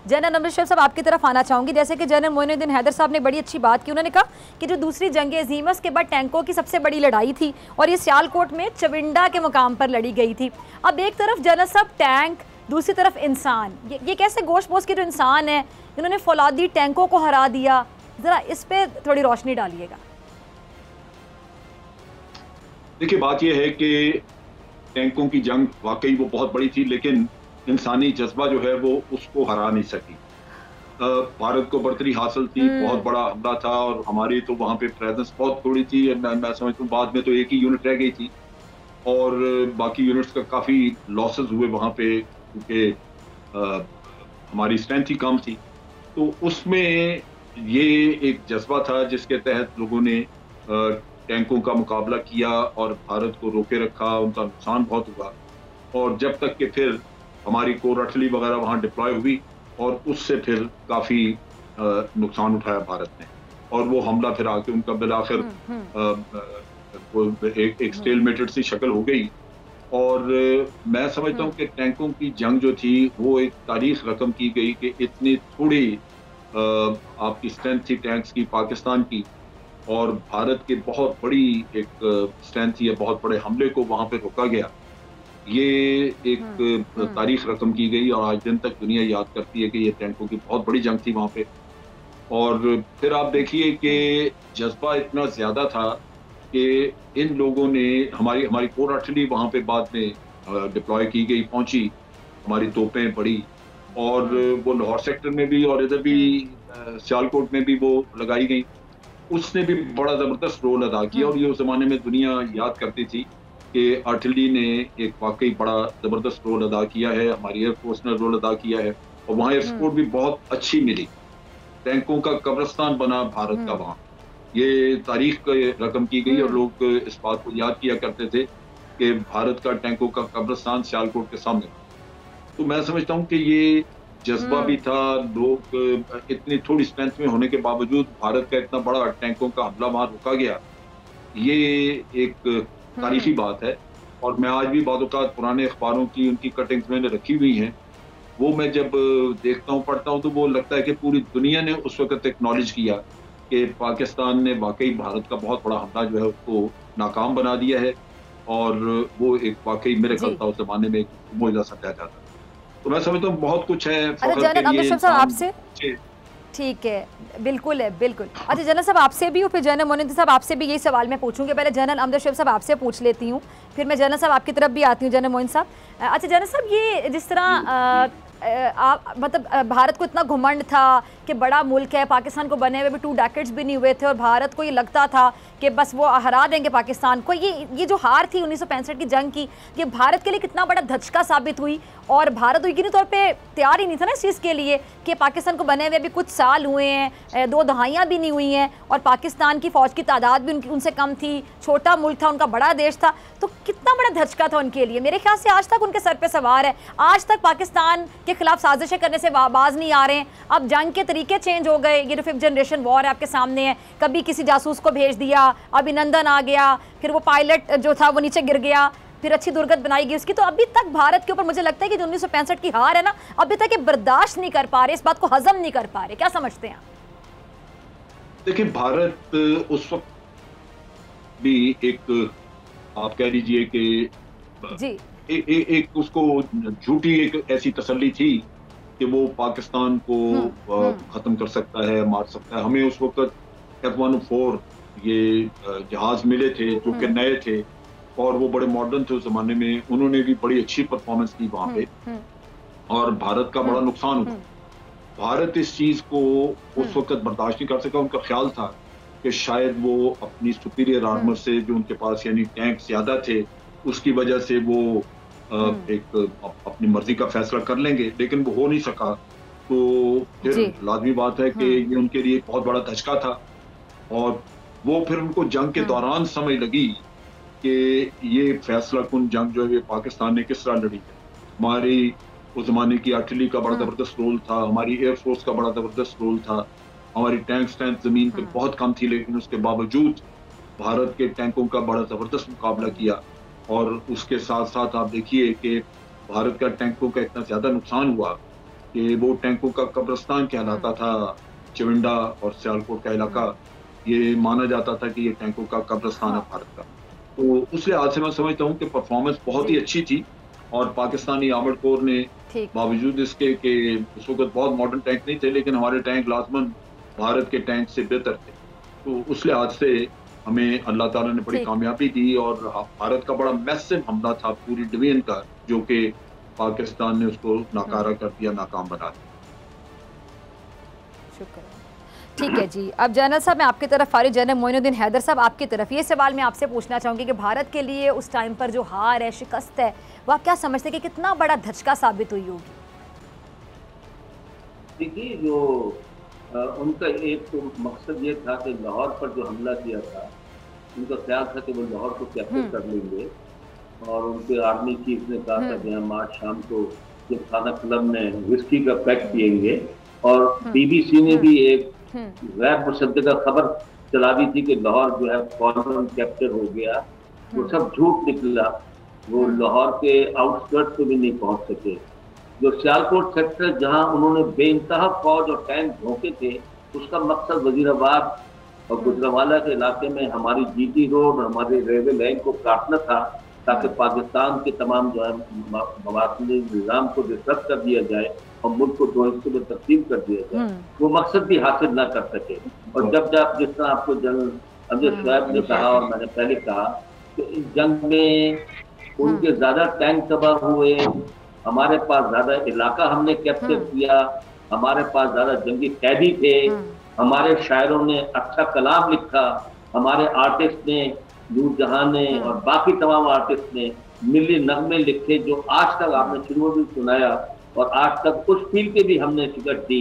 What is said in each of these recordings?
General Amritsar साहब आपकी तरफ आना चाहूँगी। जैसे कि जनरल मोइनुद्दीन हैदर साहब ने बड़ी अच्छी बात की, उन्होंने कहा कि जो दूसरी जंग अज़ीम उसके बाद टैंकों की सबसे बड़ी लड़ाई थी और ये सियालकोट में चविंडा के मुकाम पर लड़ी गई थी। अब एक तरफ जनरल साहब टैंक, दूसरी तरफ इंसान, ये कैसे गोश्त पोश के जो इंसान है इन्होंने फौलादी टैंकों को हरा दिया, ज़रा इस पर थोड़ी रोशनी डालिएगा। देखिए, बात यह है कि टैंकों की जंग वाकई वो बहुत बड़ी थी, लेकिन इंसानी जज्बा जो है वो उसको हरा नहीं सकी। भारत को बढ़तरी हासिल थी, बहुत बड़ा हमला था और हमारी तो वहाँ पे प्रेजेंस बहुत थोड़ी थी। मैं समझता हूँ बाद में तो एक ही यूनिट रह गई थी और बाकी यूनिट्स का काफ़ी लॉसेस हुए वहाँ पे, क्योंकि हमारी स्ट्रेंथ ही कम थी। तो उसमें ये एक जज्बा था जिसके तहत लोगों ने टैंकों का मुकाबला किया और भारत को रोके रखा। उनका नुकसान बहुत हुआ और जब तक कि फिर हमारी कोर आर्टिलरी वगैरह वहाँ डिप्लॉय हुई और उससे फिर काफ़ी नुकसान उठाया भारत ने और वो हमला फिर आके उनका बिलाखिर एक स्टेलमेटेड सी शक्ल हो गई। और मैं समझता हूँ कि टैंकों की जंग जो थी वो एक तारीख रकम की गई कि इतनी थोड़ी आपकी स्ट्रेंथ थी टैंक्स की पाकिस्तान की और भारत की बहुत बड़ी एक स्ट्रेंथ थी, बहुत बड़े हमले को वहाँ पे रोका गया। ये एक तारीख रकम की गई और आज दिन तक दुनिया याद करती है कि ये टैंकों की बहुत बड़ी जंग थी वहाँ पे। और फिर आप देखिए कि जज्बा इतना ज़्यादा था कि इन लोगों ने हमारी कोर आर्टिलरी वहाँ पे बाद में डिप्लॉय की गई, पहुँची, हमारी तोपें पड़ी और वो लाहौर सेक्टर में भी और इधर भी सियालकोट में भी वो लगाई गई। उसने भी बड़ा ज़बरदस्त रोल अदा किया और ये उस ज़माने में दुनिया याद करती थी कि आर्टिलरी ने एक वाकई बड़ा ज़बरदस्त रोल अदा किया है, हमारी एयरफोर्स ने रोल अदा किया है और वहाँ एयर सपोर्ट भी बहुत अच्छी मिली। टैंकों का कब्रिस्तान बना भारत का वहाँ, ये तारीख का रकम की गई और लोग इस बात को याद किया करते थे कि भारत का टैंकों का कब्रिस्तान सियालकोट के सामने। तो मैं समझता हूँ कि ये जज्बा भी था, लोग इतनी थोड़ी स्ट्रेंथ में होने के बावजूद भारत का इतना बड़ा टैंकों का हमला वहाँ रुका गया, ये एक तारीखी बात है। और मैं आज भी बाद पुराने अखबारों की उनकी कटिंग्स मैंने रखी हुई हैं, वो मैं जब देखता हूँ पढ़ता हूँ तो वो लगता है कि पूरी दुनिया ने उस वक्त एक्नॉलेज किया कि पाकिस्तान ने वाकई भारत का बहुत बड़ा हमला जो है उसको नाकाम बना दिया है और वो एक वाकई मिरेकल था उस जमाने में, मोजा समझा जाता। तो मैं समझता हूँ बहुत कुछ है। अच्छा जनरल अमृतसर साहब आपसे, ठीक है, बिल्कुल है, बिल्कुल। अच्छा जनरल साहब आपसे भी और फिर जनरल मोइनुद्दीन साहब आपसे भी यही सवाल मैं पूछूंगी। पहले जनरल अमृतसर साहब आपसे पूछ लेती हूँ, फिर मैं जनरल साहब आपकी तरफ भी आती हूँ। जनरल मोइन साहब, अच्छा जनरल साहब, ये जिस तरह आप मतलब भारत को इतना घुमंड था कि बड़ा मुल्क है, पाकिस्तान को बने हुए भी 2 डेकेड्स भी नहीं हुए थे और भारत को ये लगता था कि बस वो हरा देंगे पाकिस्तान को। ये जो हार थी 1965 की जंग की, ये भारत के लिए कितना बड़ा धचका साबित हुई और भारत यकीनी तौर पे तैयार ही नहीं था ना इस चीज़ के लिए कि पाकिस्तान को बने हुए अभी कुछ साल हुए हैं, 2 दहाइयाँ भी नहीं हुई हैं और पाकिस्तान की फ़ौज की तादाद भी उनसे कम थी, छोटा मुल्क था, उनका बड़ा देश था, तो कितना बड़ा धचका था उनके लिए। मेरे ख्याल से आज तक उनके सर पे सवार है, आज तक पाकिस्तान के खिलाफ साजिशें करने से बाज नहीं आ रहे हैं। अब जंग के तरीके चेंज हो गए, ये जो 5th जनरेशन वॉर है आपके सामने है, कभी किसी जासूस को भेज दिया, अभिनंदन आ गया, फिर वो पायलट जो था वो नीचे गिर गया, फिर अच्छी दुर्गत बनाई गई उसकी। तो अभी तक भारत के ऊपर मुझे लगता है कि जो 1965 की हार है ना, अभी तक ये बर्दाश्त नहीं कर पा रहे, इस बात को हजम नहीं कर पा रहे। क्या समझते हैं? देखिए, भारत उस वक्त भी एक, आप कह लीजिए कि जी एक उसको झूठी एक ऐसी तसल्ली थी कि वो पाकिस्तान को खत्म कर सकता है, मार सकता है। हमें उस वक्त F-104 ये जहाज मिले थे जो कि नए थे और वो बड़े मॉडर्न थे उस जमाने में, उन्होंने भी बड़ी अच्छी परफॉर्मेंस की वहाँ पे और भारत का बड़ा नुकसान हुआ। भारत इस चीज को उस वक्त बर्दाश्त नहीं कर सका। उनका ख्याल था कि शायद वो अपनी सुपीरियर आर्मर से, जो उनके पास यानी टैंक ज्यादा थे, उसकी वजह से वो एक अपनी मर्जी का फैसला कर लेंगे, लेकिन वो हो नहीं सका। तो फिर लाजमी बात है कि ये उनके लिए बहुत बड़ा धचका था और वो फिर उनको जंग के दौरान समझ लगी कि ये फैसला कुन जंग जो है ये पाकिस्तान ने किस तरह लड़ी है। हमारी उस जमाने की आर्टिलरी का बड़ा जबरदस्त रोल था, हमारी एयरफोर्स का बड़ा जबरदस्त रोल था, हमारी टैंक स्ट्रेंथ जमीन पे बहुत कम थी, लेकिन उसके बावजूद भारत के टैंकों का बड़ा जबरदस्त मुकाबला किया। और उसके साथ साथ आप देखिए कि भारत का टैंकों का इतना ज्यादा नुकसान हुआ कि वो टैंकों का कब्रिस्तान कहलाता था। चिविंडा और सियालकोट का इलाका, ये माना जाता था कि ये टैंकों का कब्रिस्तान है हाँ, भारत का। तो उस लिहाज से मैं समझता हूँ कि परफॉर्मेंस बहुत ही जी, अच्छी थी और पाकिस्तानी आर्मर्ड कोर ने ठीक। बावजूद इसके कि उस वक़्त बहुत मॉडर्न टैंक नहीं थे, लेकिन हमारे टैंक लाज़िमन भारत के टैंक से बेहतर थे। तो उस लिहाज से हमें अल्लाह ताला ने बड़ी ठीक, कामयाबी दी और भारत का बड़ा मैसिव हमला था पूरी डिवीज़न का, जो कि पाकिस्तान ने उसको नाकारा कर दिया, नाकाम बना दिया। शुक्र। ठीक है जी। अब जनरल साहब मैं आपकी तरफ आ रही हूँ, जनरल मोइनुद्दीन हैदर साहब आपकी तरफ। ये सवाल मैं आपसे पूछना चाहूँगी कि भारत के लिए उस टाइम पर जो हार है, शिकस्त है, वो आप क्या समझते हैं कि कितना बड़ा धचका साबित हुई होगी? देखिए, जो उनका एक तो मकसद ये था कि लाहौर पर जो हमला किया था, उनका ख्याल था कि वो लाहौर को कैप्चर कर लेंगे और उनके आर्मी चीफ ने कहा था कि हम आज शाम को ये खाना क्लब में विस्की का पैक पिएंगे और बीबीसी ने भी एक गैर मुसद्दका खबर चला दी थी कि लाहौर जो है फौरन कैप्चर हो गया। वो सब झूठ निकला। वो लाहौर के आउटस्कर्ट पे भी नहीं पहुंच सके। जो सियालकोट सेक्टर जहां उन्होंने बेइंतहा फौज और टैंक झोंके थे, उसका मकसद वजीराबाद और गुजरांवाला के इलाके में हमारी जीटी रोड और हमारे रेलवे लाइन को काटना था, ताकि पाकिस्तान के तमाम जो है मवासनी निज़ाम को डिस्टर्ब कर दिया जाए और मुल्क को 2 हिस्सों में तकसीम कर दिया जाए। वो मकसद भी हासिल ना कर सके। और जब जिस तरह आपको जनरल अमजद शोएब ने कहा और मैंने पहले कहा कि इस जंग में उनके ज्यादा टैंक तबाह हुए, हमारे पास ज्यादा इलाका हमने कैप्चर किया, हमारे पास ज्यादा जंगी कैदी थे, हमारे शायरों ने अच्छा कलाम लिखा, हमारे आर्टिस्ट ने, नूरजहां ने और बाकी तमाम आर्टिस्ट ने मिली नगमे लिखे जो आज तक आपने शुरू में भी सुनाया और आज तक उस फील के भी हमने शिकस्त दी।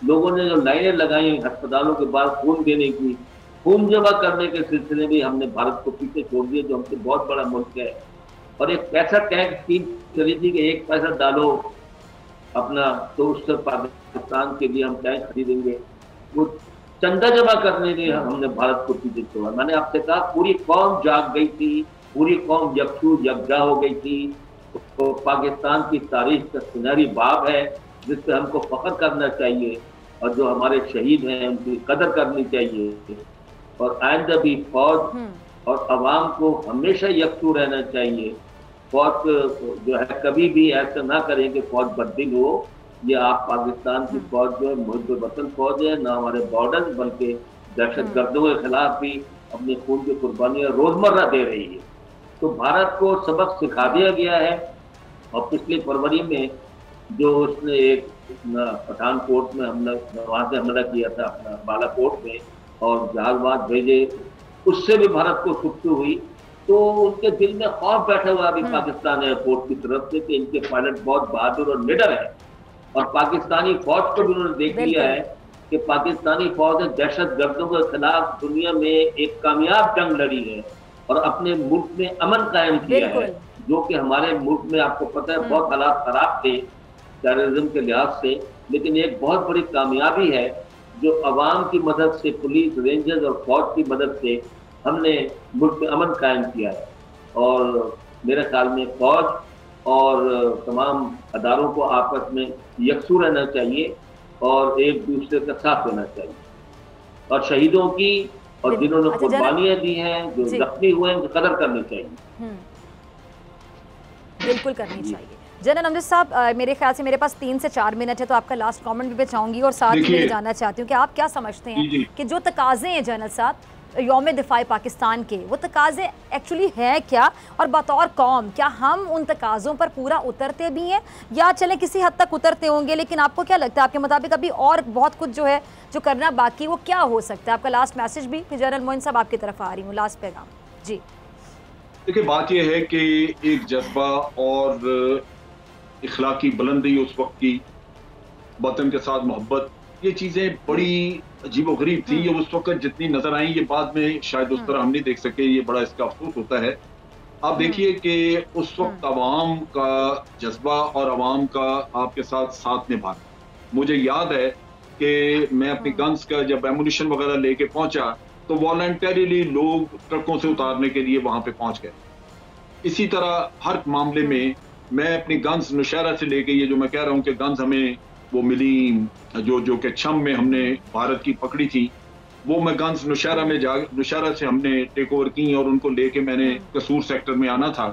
लोगों ने जो लाइनें लगाई अस्पतालों के बाद खून देने की, खून जमा करने के सिलसिले में हमने भारत को पीछे छोड़ दिया, जो हमसे बहुत बड़ा मुल्क है। और एक पैसा टैंक स्कीम चली थी कि 1 पैसा डालो अपना तो उससे पाकिस्तान के लिए हम टैंक खरीदेंगे। वो चंदा जमा करने के हमने भारत को पीछे छोड़ा। मैंने आपसे कहा पूरी कौम जाग गई थी, पूरी कौम यकजा हो गई थी। तो पाकिस्तान की तारीख का सुनहरी बाब है जिस पे हमको फख्र करना चाहिए और जो हमारे शहीद हैं उनकी कदर करनी चाहिए। और आइंदा भी फौज और अवाम को हमेशा यकसू रहना चाहिए। फौज जो है कभी भी ऐसा ना करें कि फौज बददिल हो। ये आप पाकिस्तान की फौज जो है मुहिब वतन फौज है, ना हमारे बॉर्डर बल्कि दहशतगर्दों के खिलाफ भी अपने खून की कुर्बानियां रोजमर्रा दे रही है। तो भारत को सबक सिखा दिया गया है। और पिछली फरवरी में जो उसने एक पठानकोट में हमला, वहां से हमला किया था अपना बालाकोट में और जहाजबाज भेजे, उससे भी भारत को सुक्ति हुई। तो उनके दिल में खौफ बैठा हुआ अभी पाकिस्तान एयरपोर्ट की तरफ से कि इनके पायलट बहुत बहादुर और निडर है। और पाकिस्तानी फौज को भी उन्होंने देख लिया है कि पाकिस्तानी फौज ने दहशतगर्दों के खिलाफ दुनिया में एक कामयाब जंग लड़ी है और अपने मुल्क में अमन कायम किया है, जो कि हमारे मुल्क में आपको पता है बहुत हालात खराब थे टेररिज्म के लिहाज से। लेकिन एक बहुत बड़ी कामयाबी है जो अवाम की मदद से, पुलिस, रेंजर्स और फौज की मदद से हमने मुल्क में अमन कायम किया है। और मेरे ख्याल में फौज और तमाम अदारों को आपस में यकसू रहना चाहिए और एक दूसरे का साथ देना चाहिए। और शहीदों की और जिन्होंने कुर्बानियां दी हैं, जो जख्मी हुए हैं, उनकी कदर करनी चाहिए। बिल्कुल करनी चाहिए। जनरल अमजद साहब, मेरे ख्याल से मेरे पास 3 से 4 मिनट है, तो आपका लास्ट कमेंट भी चाहूंगी और साथ ही मैं जानना चाहती हूँ कि आप क्या समझते हैं कि जो तकाजे हैं जनरल साहब यौम दिफाए पाकिस्तान के, वो तकाजे एक्चुअली हैं क्या, और बतौर कौम क्या हम उन तकाज़ों पर पूरा उतरते भी हैं या चले किसी हद तक उतरते होंगे, लेकिन आपको क्या लगता है आपके मुताबिक अभी और बहुत कुछ जो है जो करना बाकी, वो क्या हो सकता है? आपका लास्ट मैसेज भी। फिर जनरल मोइन साहब आपकी तरफ आ रही हूँ, लास्ट पैगाम जी। देखिए, बात यह है कि एक जज्बा और इखलाकी बुलंदी, उस वक्त की वतन के साथ मोहब्बत, ये चीज़ें बड़ी अजीबोगरीब थी। ये उस वक्त जितनी नजर आई, ये बाद में शायद उस तरह हम नहीं देख सके। ये बड़ा इसका अफसोस होता है। आप देखिए कि उस वक्त अवाम का जज्बा और अवाम का आपके साथ निभाना, मुझे याद है कि मैं अपनी गन्स का जब एमुनिशन वगैरह लेके पहुंचा तो वॉलंटरीली लोग ट्रकों से उतारने के लिए वहां पे पहुंच गए। इसी तरह हर मामले में मैं अपनी गन्स नौशहरा से लेके, ये जो मैं कह रहा हूँ कि गन्स हमें वो मिली, जो कि छम में हमने भारत की पकड़ी थी, वो मैं गन्स नौशहरा से हमने टेक ओवर की और उनको लेके मैंने कसूर सेक्टर में आना था।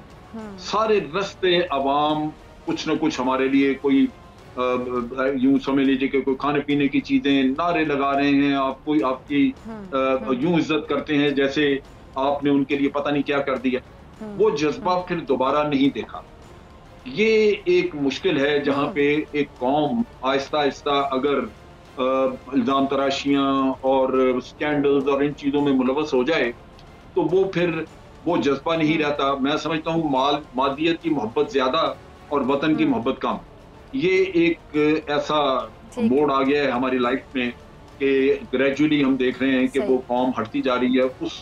सारे रास्ते अवाम कुछ न कुछ हमारे लिए, कोई यूं समझ लीजिए कि कोई खाने पीने की चीजें, नारे लगा रहे हैं, आपको आपकी यूं इज्जत करते हैं जैसे आपने उनके लिए पता नहीं क्या कर दिया। वो जज्बा फिर दोबारा नहीं देखा। ये एक मुश्किल है जहाँ पे एक कौम आहिस्ता आहिस्ता अगर इल्जाम तराशियां और स्कैंडल्स और इन चीजों में मुलवस हो जाए तो वो फिर वो जज्बा नहीं रहता। मैं समझता हूँ मादियत की मोहब्बत ज्यादा और वतन की मोहब्बत कम। ये एक ऐसा मोड़ आ गया है हमारी लाइफ में कि ग्रेजुअली हम देख रहे हैं कि वो कौम हटती जा रही है उस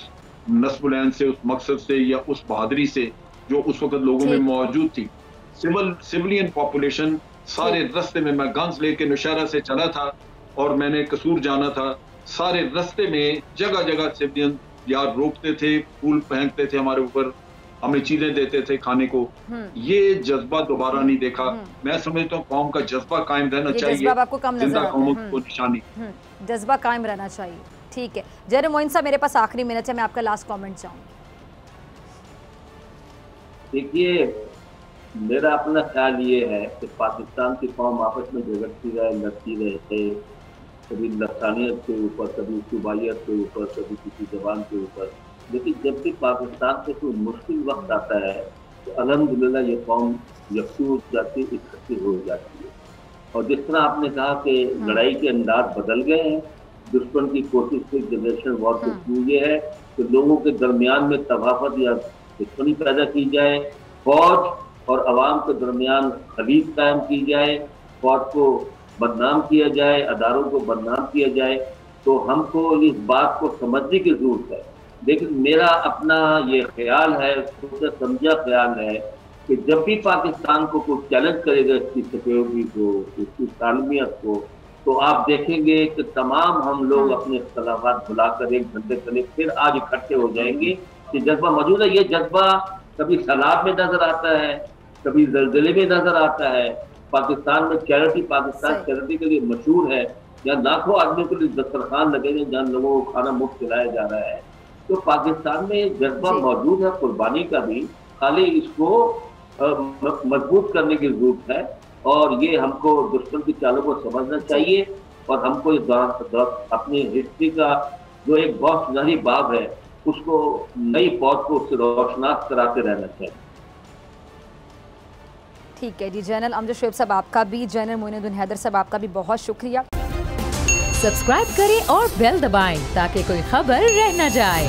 नस्बुलैन से, उस मकसद से या उस बहादुरी से जो उस वक्त लोगों में मौजूद थी। सिविलियन पॉपुलेशन सारे रास्ते में, मैं गन्स लेके नौशहरा से चला था और मैंने कसूर जाना था, सारे रास्ते में जगह जगह सिविलियन यार रोकते थे, फूल फेंकते थे हमारे ऊपर, हमें चीजें देते थे खाने को। ये जज्बा दोबारा नहीं देखा। मैं समझता हूँ कौम का जज्बा कायम रहना चाहिए, आपको कम नजर जिंदा कौमों को निशानी, जज्बा कायम रहना चाहिए। ठीक है जनरल मोइन साहब, मेरे पास आखिरी मिनट है, मैं आपका लास्ट कमेंट चाहूंगी। देखिए, मेरा अपना ख्याल ये है कि पाकिस्तान की कौम आपस में झगड़ती रहे, लड़ती रहे, कभी लसानियत के ऊपर, कभी सूबाइयत के ऊपर, कभी किसी जबान के ऊपर, लेकिन जब भी पाकिस्तान से कोई मुश्किल वक्त आता है तो अल्हम्दुलिल्लाह ये कौम यकसू हो जाती है, इकट्ठी हो जाती है। और जिस तरह आपने कहा कि लड़ाई के अंदाज बदल गए हैं, दुश्मन की कोशिश से जनरेशन वॉर के थ्रू ये है कि लोगों के दरमियान में तफावत या दुश्मनी पैदा की जाए, फौज और अवाम के दरमियान खलीज कायम की जाए, फौज को बदनाम किया जाए, अदारों को बदनाम किया जाए। तो हमको इस बात को समझने की जरूरत है। लेकिन मेरा अपना ये ख्याल है, सोचा समझा ख्याल है कि जब भी पाकिस्तान को कोई चैलेंज करेगा इसकी सिक्योरिटी को, इसकी सालमियत को, तो आप देखेंगे कि तमाम हम लोग अपने इख्तलाफात भुलाकर एक घंटे तले फिर आज इकट्ठे हो जाएंगे। कि जज्बा मौजूद है। ये जज्बा कभी सैलाब में नजर आता है, कभी जलजले में नजर आता है। पाकिस्तान में पाकिस्तान चैरिटी के लिए मशहूर है, जहाँ लाखों आदमियों के लिए दस्तरखान लगे हैं, जहाँ लोगों को खाना मुफ्त खिलाया जा रहा है। तो पाकिस्तान में जज्बा मौजूद है कुर्बानी का भी, खाली इसको मजबूत करने की जरूरत है। और ये हमको दुश्मन की चालों को समझना चाहिए और हमको इस अपनी हिस्ट्री का जो एक बहुत सुनहरी बाब है उसको नई फौज को उससे रोशनास कराते रहना चाहिए। ठीक है जी, जनरल अमजद शोएब साहब आपका भी, जनरल मोइनुद्दीन हैदर साहब आपका भी बहुत शुक्रिया। सब्सक्राइब करें और बेल दबाएं ताकि कोई खबर रह न जाए।